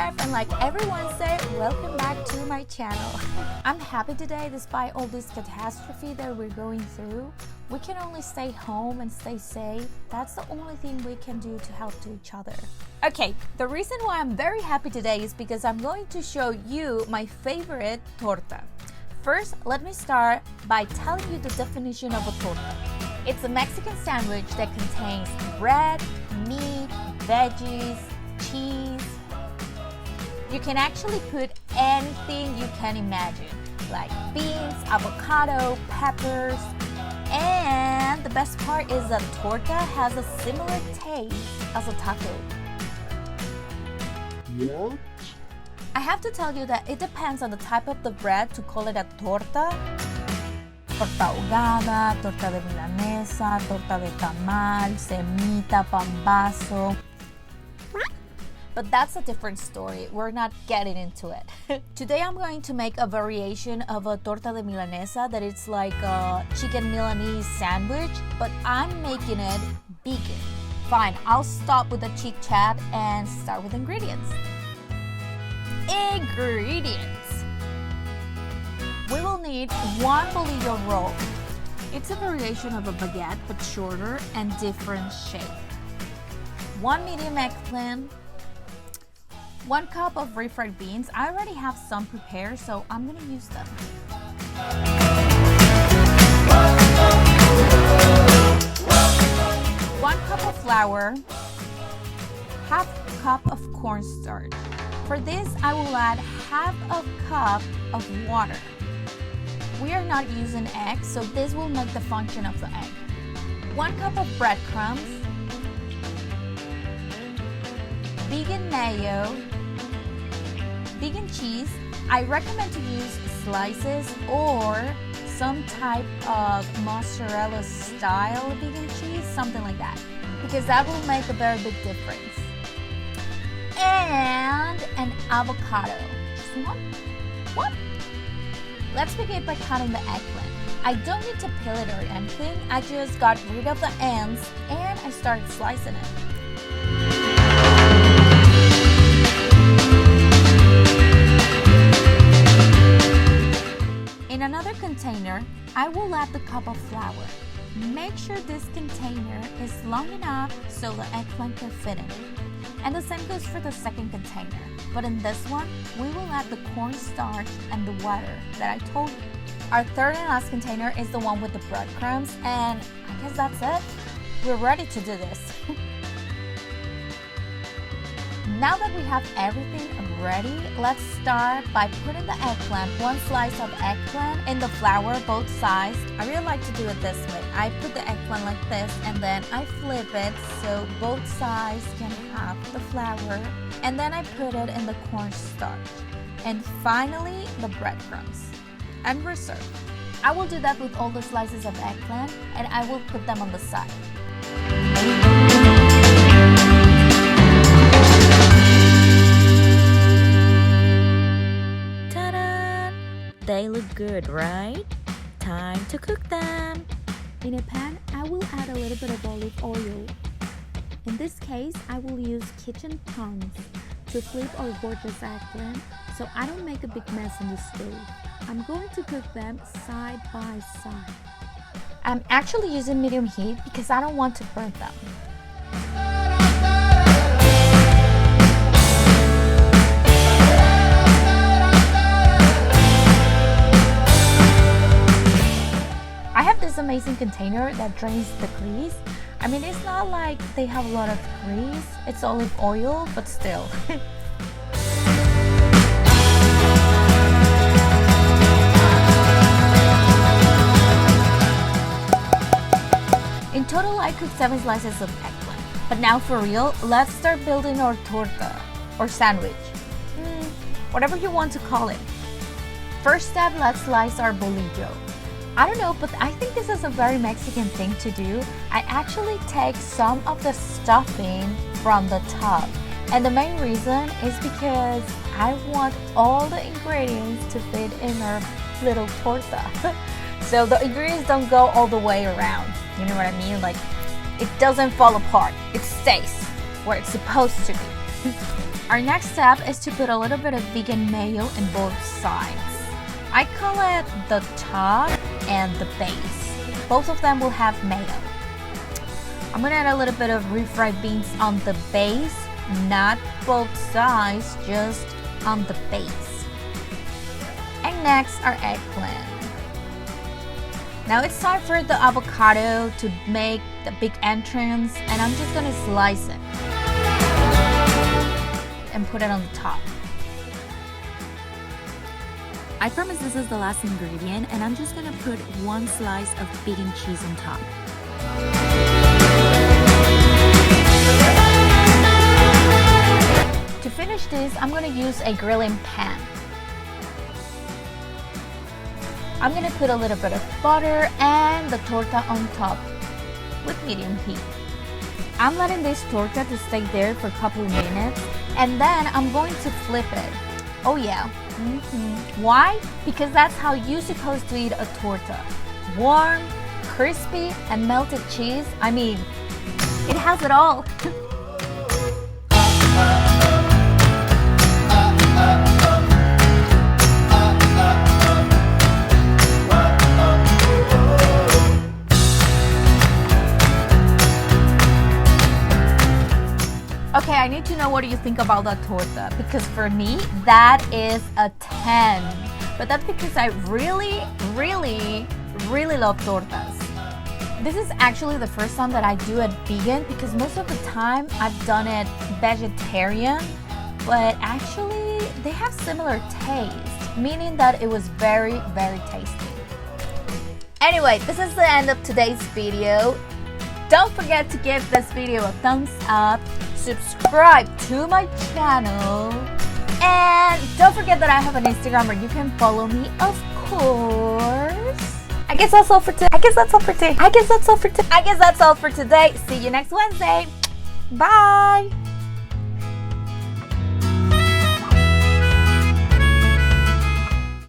chef, and like everyone said, welcome back to my channel. I'm happy today despite all this catastrophe that we're going through. We can only stay home and stay safe. That's the only thing we can do to help to each other. Okay, the reason why I'm very happy today is because I'm going to show you my favorite torta. First, let me start by telling you the definition of a torta. It's a Mexican sandwich that contains bread, meat, veggies, cheese. You can actually put anything you can imagine, like beans, avocado, peppers, and the best part is that torta has a similar taste as a taco. What? I have to tell you that it depends on the type of the bread to call it a torta. Torta ahogada, torta de milanesa, torta de tamal, semita, pambazo. But that's a different story. We're not getting into it. Today I'm going to make a variation of a torta de milanesa that it's like a chicken Milanese sandwich, but I'm making it vegan. Fine, I'll stop with the chit chat and start with ingredients. Ingredients. We will need one Bolillo roll. It's a variation of a baguette but shorter and different shape. One medium eggplant. 1 cup of refried beans. I already have some prepared, so I'm gonna use them. 1 cup of flour, half cup of corn starch. For this, I will add half a cup of water. We are not using eggs, so this will make the function of the egg. 1 cup of breadcrumbs, vegan mayo, vegan cheese. I recommend to use slices or some type of mozzarella style vegan cheese, something like that, because that will make a very big difference. And an avocado. Just one. Let's begin by cutting the eggplant. I don't need to peel it or anything. I just got rid of the ends and I started slicing it. In another container, I will add the cup of flour. Make sure this container is long enough so the eggplant can fit in it. And the same goes for the second container. But in this one, we will add the corn starch and the water that I told you. Our third and last container is the one with the breadcrumbs, and I guess that's it. We're ready to do this. Now that we have everything ready, let's start by putting the eggplant, 1 slice of eggplant in the flour, both sides. I really like to do it this way. I put the eggplant like this and then I flip it so both sides can have the flour, and then I put it in the corn starch. And finally, the breadcrumbs. And reserve. I will do that with all the slices of eggplant, and I will put them on the side. They look good, right? Time to cook them. In a pan, I will add a little bit of olive oil. In this case, I will use kitchen tongs to flip our gorgeous eggplant so I don't make a big mess in the stove. I'm going to cook them side by side. I'm actually using medium heat because I don't want to burn them. I have this amazing container that drains the grease. I mean, it's not like they have a lot of grease, it's olive oil, but still. In total, I cooked 7 slices of eggplant. But now for real, let's start building our torta, or sandwich. Whatever you want to call it. First step, let's slice our bolillo. I don't know, but I think this is a very Mexican thing to do. I actually take some of the stuffing from the top. And the main reason is because I want all the ingredients to fit in our little torta. So the ingredients don't go all the way around. You know what I mean? Like, it doesn't fall apart. It stays where it's supposed to be. Our next step is to put a little bit of vegan mayo in both sides. I call it the top and the base. Both of them will have mayo. I'm gonna add a little bit of refried beans on the base, not both sides, just on the base. And next, our eggplant. Now it's time for the avocado to make the big entrance, and I'm just gonna slice it and put it on the top. I promise this is the last ingredient, and I'm just gonna put one slice of vegan cheese on top. To finish this, I'm gonna use a grilling pan. I'm gonna put a little bit of butter and the torta on top with medium heat. I'm letting this torta to stay there for a couple of minutes, and then I'm going to flip it. Oh yeah. Why? Because that's how you're supposed to eat a torta. Warm, crispy, and melted cheese. I mean, it has it all. Okay, I need to know what do you think about that torta, because for me, that is a 10. But that's because I really love tortas. This is actually the first time that I do it vegan, because most of the time I've done it vegetarian, but actually they have similar taste, meaning that it was very tasty. Anyway, this is the end of today's video. Don't forget to give this video a thumbs up, subscribe to my channel, and don't forget that I have an Instagram where you can follow me, of course. I guess that's all for today. See you next Wednesday. Bye.